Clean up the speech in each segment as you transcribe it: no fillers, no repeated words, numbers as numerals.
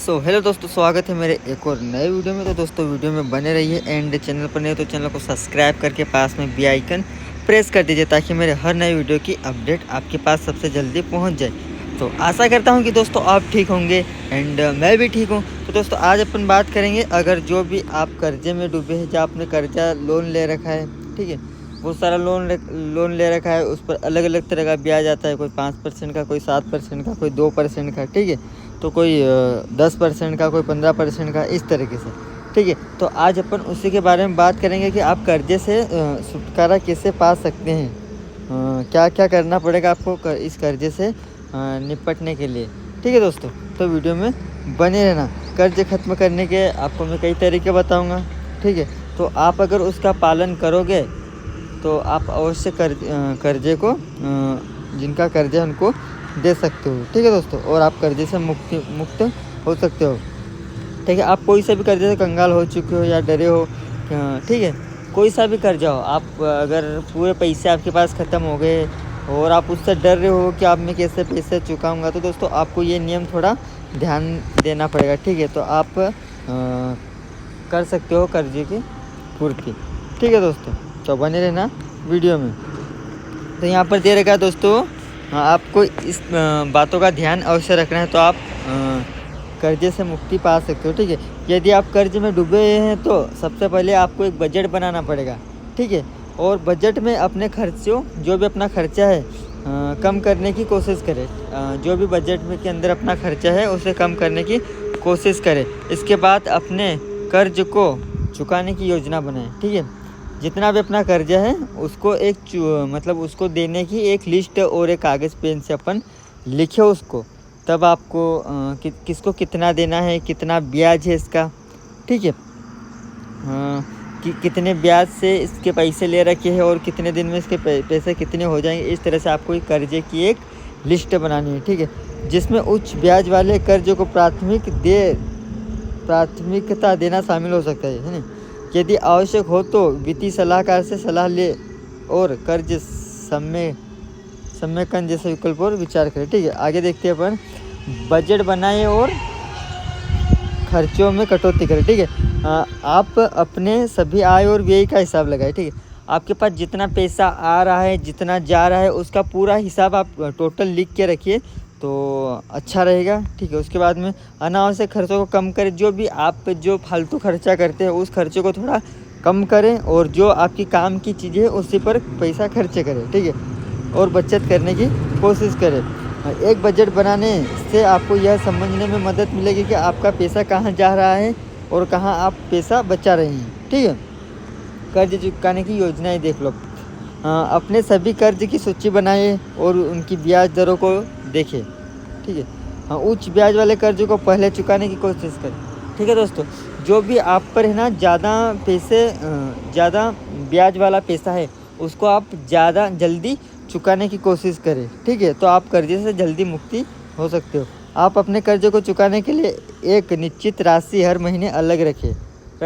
Hello दोस्तों, स्वागत है मेरे एक और नए वीडियो में। तो दोस्तों वीडियो में बने रहिए एंड चैनल पर नहीं हो तो चैनल को सब्सक्राइब करके पास में बी आइकन प्रेस कर दीजिए ताकि मेरे हर नए वीडियो की अपडेट आपके पास सबसे जल्दी पहुंच जाए। तो आशा करता हूं कि दोस्तों आप ठीक होंगे एंड मैं भी ठीक हूं। तो दोस्तों आज अपन बात करेंगे, अगर जो भी आप कर्जे में डूबे हैं, जो आपने कर्जा लोन ले रखा है, ठीक है, बहुत सारा लोन ले रखा है, उस पर अलग अलग तरह का ब्याज आता है। कोई 5% का, कोई 7% का, कोई 2% का, ठीक है, तो कोई 10% का, कोई 15% का, इस तरीके से, ठीक है। तो आज अपन उसी के बारे में बात करेंगे कि आप कर्जे से छुटकारा कैसे पा सकते हैं, क्या क्या करना पड़ेगा आपको इस कर्जे से निपटने के लिए, ठीक है दोस्तों। तो वीडियो में बने रहना। कर्ज ख़त्म करने के आपको मैं कई तरीके बताऊंगा, ठीक है। तो आप अगर उसका पालन करोगे तो आप अवश्य कर्जे को जिनका कर्जा है उनको दे सकते हो, ठीक है दोस्तों। और आप कर्जे से मुक्त हो सकते हो, ठीक है। आप कोई सा भी कर्जे से कंगाल हो चुके हो या डरे हो, ठीक है, कोई सा भी कर्जा हो, आप अगर पूरे पैसे आपके पास ख़त्म हो गए और आप उससे डर रहे हो कि आप मैं कैसे पैसे चुकाऊंगा, तो दोस्तों आपको ये नियम थोड़ा ध्यान देना पड़ेगा, ठीक है। तो आप कर सकते हो कर्जे की पूर्ति, ठीक है दोस्तों। तो बने रहना वीडियो में। तो यहाँ पर दे रखा है दोस्तों, आपको इस बातों का ध्यान अवश्य रखना है, तो आप कर्जे से मुक्ति पा सकते हो, ठीक है। यदि आप कर्ज में डूबे हैं तो सबसे पहले आपको एक बजट बनाना पड़ेगा, ठीक है। और बजट में अपने खर्चों, जो भी अपना खर्चा है, कम करने की कोशिश करें। जो भी बजट में के अंदर अपना खर्चा है उसे कम करने की कोशिश करें। इसके बाद अपने कर्ज को चुकाने की योजना बनाएं, ठीक है। जितना भी अपना कर्जा है उसको मतलब उसको देने की एक लिस्ट और एक कागज़ पेन से अपन लिखे उसको, तब आपको किसको कितना देना है, कितना ब्याज है इसका, ठीक है, कितने ब्याज से इसके पैसे ले रखे हैं और कितने दिन में इसके पैसे कितने हो जाएंगे। इस तरह से आपको एक कर्जे की एक लिस्ट बनानी है, ठीक है, जिसमें उच्च ब्याज वाले कर्जों को प्राथमिकता देना शामिल हो सकता है ना। यदि आवश्यक हो तो वित्तीय सलाहकार से सलाह ले और कर्ज समेकन जैसे विकल्प पर विचार करें, ठीक है। आगे देखते हैं अपन, बजट बनाएं और खर्चों में कटौती करें, ठीक है। आप अपने सभी आय और व्यय का हिसाब लगाएं, ठीक है। आपके पास जितना पैसा आ रहा है, जितना जा रहा है, उसका पूरा हिसाब आप टोटल लिख के रखिए तो अच्छा रहेगा, ठीक है। उसके बाद में अनावश्यक खर्चों को कम करें। जो भी आप जो फालतू खर्चा करते हैं उस खर्चे को थोड़ा कम करें और जो आपकी काम की चीज़ें हैं उसी पर पैसा खर्च करें, ठीक है। और बचत करने की कोशिश करें। एक बजट बनाने से आपको यह समझने में मदद मिलेगी कि आपका पैसा कहाँ जा रहा है और कहाँ आप पैसा बचा रहे हैं, ठीक है। कर्ज चुकाने की योजनाएं देख लो। अपने सभी कर्ज की सूची बनाएं और उनकी ब्याज दरों को देखें, ठीक है। उच्च ब्याज वाले कर्ज को पहले चुकाने की कोशिश करें, ठीक है दोस्तों। जो भी आप पर है ना ज़्यादा ब्याज वाला पैसा है उसको आप ज़्यादा जल्दी चुकाने की कोशिश करें, ठीक है। तो आप कर्जे से जल्दी मुक्ति हो सकते हो। आप अपने कर्जे को चुकाने के लिए एक निश्चित राशि हर महीने अलग रख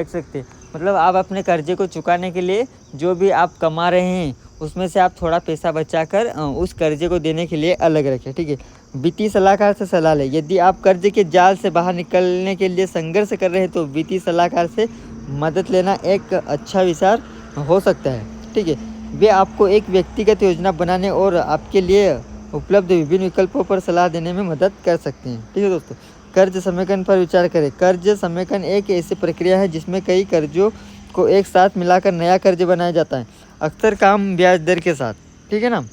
सकते हैं। मतलब आप अपने कर्जे को चुकाने के लिए जो भी आप कमा रहे हैं उसमें से आप थोड़ा पैसा बचाकर उस कर्जे को देने के लिए अलग रखें, ठीक है। वित्तीय सलाहकार से सलाह लें। यदि आप कर्जे के जाल से बाहर निकलने के लिए संघर्ष कर रहे हैं तो वित्तीय सलाहकार से मदद लेना एक अच्छा विचार हो सकता है, ठीक है। वे आपको एक व्यक्तिगत योजना बनाने और आपके लिए उपलब्ध विभिन्न विकल्पों पर सलाह देने में मदद कर सकते हैं, ठीक है दोस्तों। कर्ज समेकन पर विचार करें। कर्ज समेकन एक ऐसी प्रक्रिया है जिसमें कई कर्जों को एक साथ मिलाकर नया कर्ज बनाया जाता है, अक्सर कम ब्याज दर के साथ, ठीक है ना।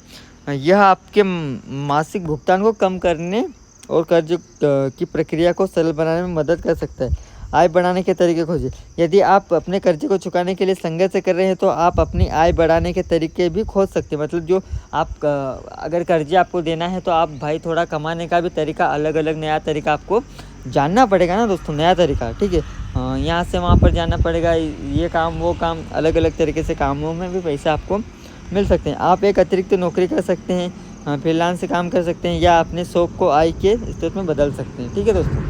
यह आपके मासिक भुगतान को कम करने और कर्ज की प्रक्रिया को सरल बनाने में मदद कर सकता है। आय बढ़ाने के तरीके खोजें। यदि आप अपने कर्जे को चुकाने के लिए संघर्ष कर रहे हैं तो आप अपनी आय बढ़ाने के तरीके भी खोज सकते हैं। मतलब जो आप अगर कर्जे आपको देना है तो आप भाई थोड़ा कमाने का भी तरीका अलग अलग नया तरीका आपको जानना पड़ेगा ना दोस्तों, नया तरीका, ठीक है। यहाँ से वहाँ पर जाना पड़ेगा, ये काम वो काम, अलग अलग तरीके से कामों में भी पैसा आपको मिल सकते हैं। आप एक अतिरिक्त नौकरी कर सकते हैं, फ्रीलांस से काम कर सकते हैं या अपने शौक को आय के स्रोत में बदल सकते हैं, ठीक है दोस्तों।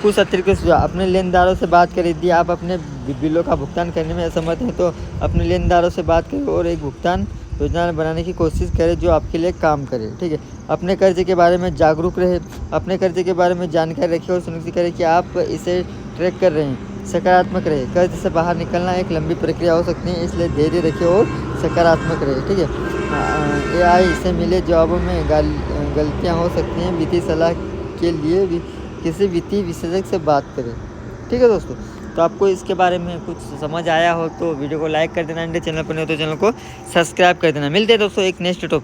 कुछ अतिरिक्त सुझाव। अपने लेनदारों से बात करें। यदि आप अपने बिलों का भुगतान करने में असमर्थ हैं तो अपने लेनदारों से बात करें और एक भुगतान योजना बनाने की कोशिश करें जो आपके लिए काम करे। ठीक है, अपने कर्ज के बारे में जागरूक रहे, अपने कर्ज के बारे में जानकारी रखें और सुनिश्चित करें कि आप इसे ट्रैक कर रहे हैं। सकारात्मक रहे, कर्ज से बाहर निकलना एक लंबी प्रक्रिया हो सकती है, इसलिए धैर्य रखें और सकारात्मक रहे। ठीक है, AI से मिले जवाबों में गलतियाँ हो सकती हैं। वित्तीय सलाह के लिए भी किसी वित्तीय विशेषज्ञ से बात करें। ठीक है दोस्तों, तो आपको इसके बारे में कुछ समझ आया हो तो वीडियो को लाइक कर देना एंड चैनल पर नहीं हो तो चैनल को सब्सक्राइब कर देना। मिलते हैं दोस्तों एक नेक्स्ट टॉपिक।